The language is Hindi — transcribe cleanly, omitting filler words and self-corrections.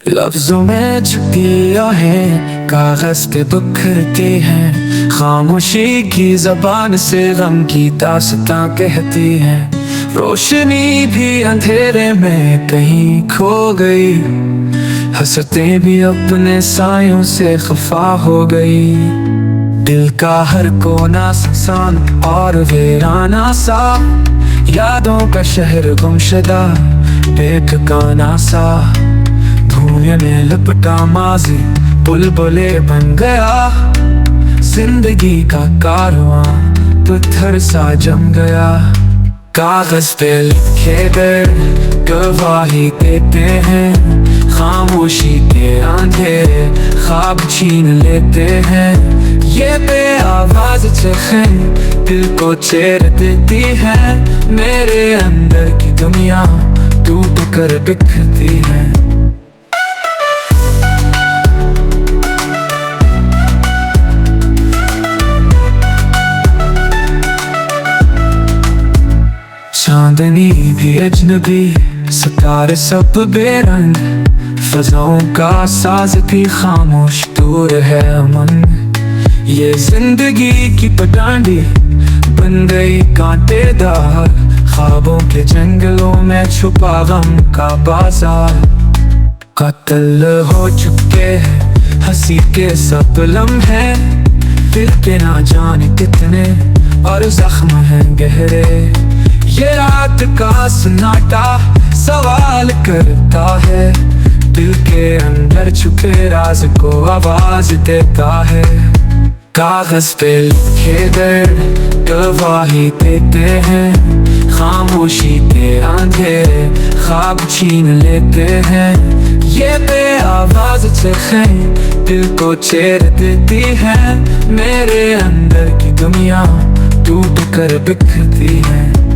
लफ्जों में छुपी आहें कागज पे बिखरती हैं, खामोशी की जबान से गम की दास्तां कहती हैं। रोशनी भी अंधेरे में कहीं खो गई, हंसते भी अपने सायों से खफा हो गई। दिल का हर कोना सुनसान और वीराना सा, यादों का शहर गुमशुदा बेठिकाना सा। धुएं में लिपटा माजी बुलबुले बन गया, जिंदगी का कारवां पत्थर सा जम गया। कागज पे लिखे गए गवाही देते हैं, खामोशी के अंधेरे ख्वाब छीन लेते हैं। ये बेआवाज चीखें दिल को चीर देती है, मेरे अंदर की दुनिया टूट कर बिखरती है। चांदनी भी अजनबी, सितारे सब बेरंग, फजाओं का साज भी खामोश दूर है अमन। ये जिंदगी की पगडंडी बन गई कांटेदार, ख्वाबों के जंगलों में छुपा गम का बाजार। कत्ल हो चुके हैं हंसी के सब लम्हे, दिल के ना जाने कितने और जख्म हैं गहरे। ये रात का सन्नाटा सवाल करता है, दिल के अंदर छुपे राज को आवाज देता है। कागज पे लिखे दर्द गवाही देते हैं, खामोशी के अंधेरे ख्वाब छीन लेते हैं। ये बेआवाज चीखें दिल को चीर देती है, मेरे अंदर की दुनिया टूट कर बिखरती है।